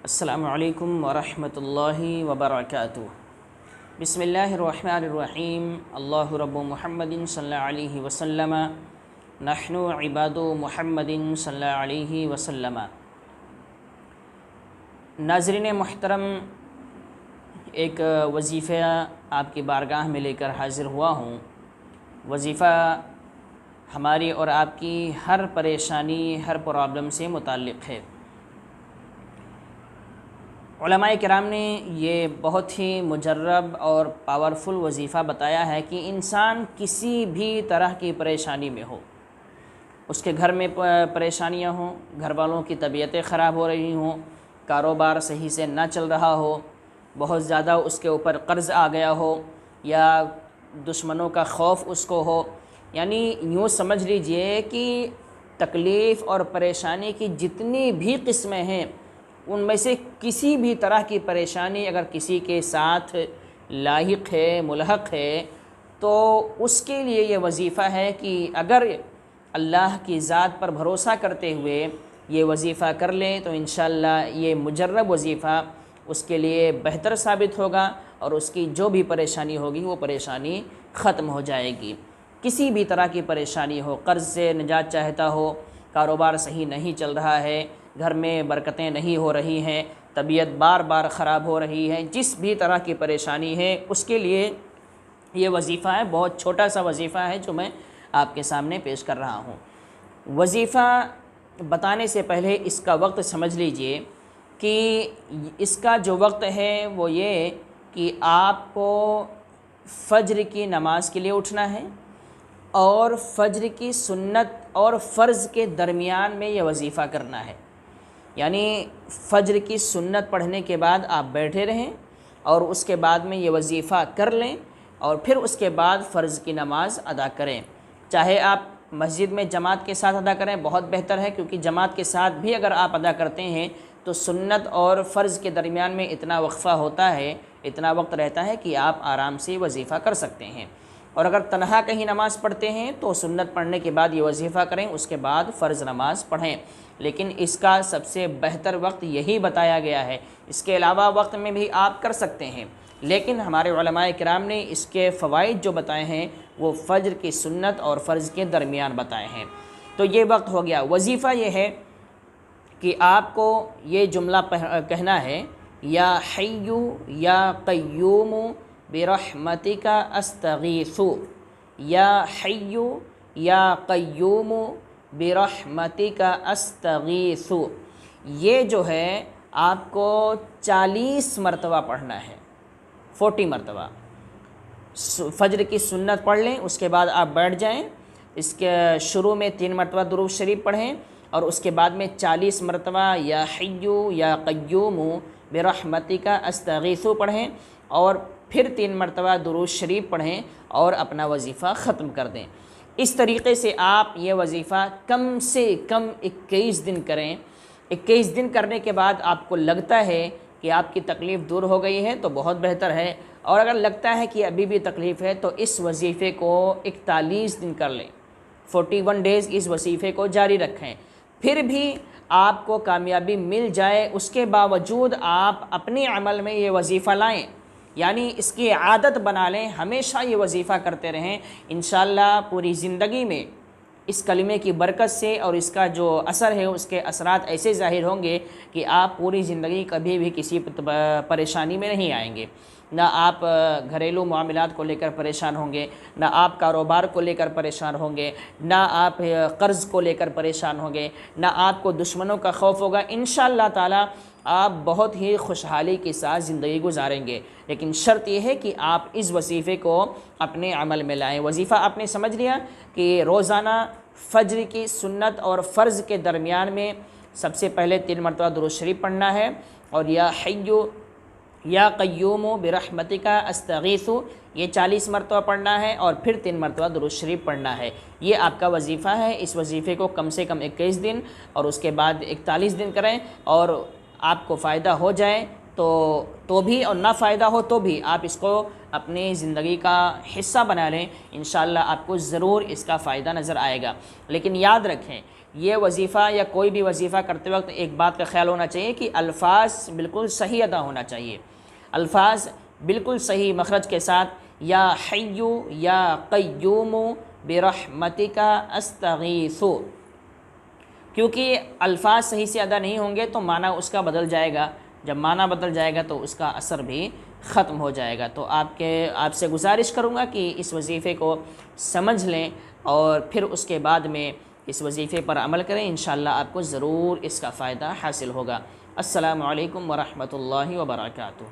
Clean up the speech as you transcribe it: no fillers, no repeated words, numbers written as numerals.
السلام علیکم ورحمۃ اللہ وبرکاتہ۔ بسم اللہ الرحمن الرحیم۔ اللہ رب محمد صلی اللہ علیہ وسلم، نحن عباد محمد صلی اللہ علیہ وسلم۔ ناظرین محترم، ایک وظیفہ آپ کی بارگاہ میں لے کر حاضر ہوا ہوں۔ وظیفہ ہماری اور آپ کی ہر پریشانی، ہر پرابلم سے متعلق ہے۔ علماء کرام نے یہ بہت ہی مجرب اور پاورفل وظیفہ بتایا ہے کہ انسان کسی بھی طرح کی پریشانی میں ہو، اس کے گھر میں پریشانیاں ہوں، گھر والوں کی طبیعتیں خراب ہو رہی ہوں، کاروبار صحیح سے نہ چل رہا ہو، بہت زیادہ اس کے اوپر قرض آ گیا ہو، یا دشمنوں کا خوف اس کو ہو، یعنی یوں سمجھ لیجئے کہ تکلیف اور پریشانی کی جتنی بھی قسمیں ہیں، ان میں سے کسی بھی طرح کی پریشانی اگر کسی کے ساتھ لاحق ہے، ملحق ہے، تو اس کے لیے یہ وظیفہ ہے کہ اگر اللہ کی ذات پر بھروسہ کرتے ہوئے یہ وظیفہ کر لیں تو انشاءاللہ یہ مجرب وظیفہ اس کے لیے بہتر ثابت ہوگا اور اس کی جو بھی پریشانی ہوگی وہ پریشانی ختم ہو جائے گی۔ کسی بھی طرح کی پریشانی ہو، قرض سے نجات چاہتا ہو، کاروبار صحیح نہیں چل رہا ہے، گھر میں برکتیں نہیں ہو رہی ہیں، طبیعت بار بار خراب ہو رہی ہے، جس بھی طرح کی پریشانی ہے اس کے لیے یہ وظیفہ ہے۔ بہت چھوٹا سا وظیفہ ہے جو میں آپ کے سامنے پیش کر رہا ہوں۔ وظیفہ بتانے سے پہلے اس کا وقت سمجھ لیجئے کہ اس کا جو وقت ہے وہ یہ کہ آپ کو فجر کی نماز کے لیے اٹھنا ہے، اور فجر کی سنت اور فرض کے درمیان میں یہ وظیفہ کرنا ہے۔ یعنی فجر کی سنت پڑھنے کے بعد آپ بیٹھے رہیں اور اس کے بعد میں یہ وظیفہ کر لیں، اور پھر اس کے بعد فرض کی نماز ادا کریں۔ چاہے آپ مسجد میں جماعت کے ساتھ ادا کریں، بہت بہتر ہے، کیونکہ جماعت کے ساتھ بھی اگر آپ ادا کرتے ہیں تو سنت اور فرض کے درمیان میں اتنا وقفہ ہوتا ہے، اتنا وقت رہتا ہے کہ آپ آرام سے وظیفہ کر سکتے ہیں۔ اور اگر تنہا کہیں نماز پڑھتے ہیں تو سنت پڑھنے کے بعد یہ وظیفہ کریں، اس کے بعد فرض نماز پڑھیں۔ لیکن اس کا سب سے بہتر وقت یہی بتایا گیا ہے۔ اس کے علاوہ وقت میں بھی آپ کر سکتے ہیں، لیکن ہمارے علماء کرام نے اس کے فوائد جو بتائے ہیں وہ فجر کی سنت اور فرض کے درمیان بتائے ہیں۔ تو یہ وقت ہو گیا۔ وظیفہ یہ ہے کہ آپ کو یہ جملہ کہنا ہے، یا حیّ یا قیوم برحمتک استغیث، یا حیّ یا قیوم برحمتک استغیث۔ یہ جو ہے آپ کو 40 مرتبہ پڑھنا ہے، 40 مرتبہ۔ فجر کی سنت پڑھ لیں، اس کے بعد آپ بیٹھ جائیں، اس کے شروع میں 3 مرتبہ درود شریف پڑھیں، اور اس کے بعد میں 40 مرتبہ یا حیّ یا قیوم برحمتک استغیث پڑھیں، اور پھر 3 مرتبہ درود شریف پڑھیں اور اپنا وظیفہ ختم کر دیں۔ اس طریقے سے آپ یہ وظیفہ کم سے کم 21 دن کریں۔ 21 دن کرنے کے بعد آپ کو لگتا ہے کہ آپ کی تکلیف دور ہو گئی ہے تو بہت بہتر ہے، اور اگر لگتا ہے کہ ابھی بھی تکلیف ہے تو اس وظیفے کو 41 دن کر لیں، 41 ڈیز اس وظیفے کو جاری رکھیں۔ پھر بھی آپ کو کامیابی مل جائے، اس کے باوجود آپ اپنے عمل میں یہ وظیفہ لائیں، یعنی اس کی عادت بنا لیں، ہمیشہ یہ وظیفہ کرتے رہیں۔ انشاءاللہ پوری زندگی میں اس کلمے کی برکت سے اور اس کا جو اثر ہے، اس کے اثرات ایسے ظاہر ہوں گے کہ آپ پوری زندگی کبھی بھی کسی پریشانی میں نہیں آئیں گے۔ نہ آپ گھریلو معاملات کو لے کر پریشان ہوں گے، نہ آپ کاروبار کو لے کر پریشان ہوں گے، نہ آپ قرض کو لے کر پریشان ہوں گے، نہ آپ کو دشمنوں کا خوف ہوگا۔ انشاءاللہ تعالی آپ بہت ہی خوشحالی کے ساتھ زندگی گزاریں گے، لیکن شرط یہ ہے کہ آپ اس وظیفے کو اپنے عمل میں لائیں۔ وظیفہ آپ نے سمجھ لیا کہ روزانہ فجر کی سنت اور فرض کے درمیان میں سب سے پہلے 3 مرتبہ درود شریف پڑھنا ہے، اور یا حیّ یا قیوم برحمتک استغیث یہ 40 مرتبہ پڑھنا ہے، اور پھر 3 مرتبہ درود شریف پڑھنا ہے۔ یہ آپ کا وظیفہ ہے۔ اس وظیفے کو کم سے کم 21 دن اور اس کے بعد 41 دن کریں، اور آپ کو فائدہ ہو جائے تو بھی، اور نہ فائدہ ہو تو بھی آپ اس کو اپنی زندگی کا حصہ بنا لیں۔ انشاءاللہ آپ کو ضرور اس کا فائدہ نظر آئے گا۔ لیکن یاد رکھیں، یہ وظیفہ یا کوئی بھی وظیفہ کرتے وقت ایک بات کا خیال ہونا چاہیے کہ الفاظ بالکل صحیح ادا ہونا چاہیے، الفاظ بالکل صحیح مخرج کے ساتھ، یا حیو یا قیوم برحمتک استغیث، کیونکہ الفاظ صحیح سے ادا نہیں ہوں گے تو معنی اس کا بدل جائے گا، جب معنی بدل جائے گا تو اس کا اثر بھی ختم ہو جائے گا۔ تو آپ سے گزارش کروں گا کہ اس وظیفے کو سمجھ لیں اور پھر اس کے بعد میں اس وظیفے پر عمل کریں، انشاءاللہ آپ کو ضرور اس کا فائدہ حاصل ہوگا۔ السلام علیکم ورحمۃ اللہ وبرکاتہ۔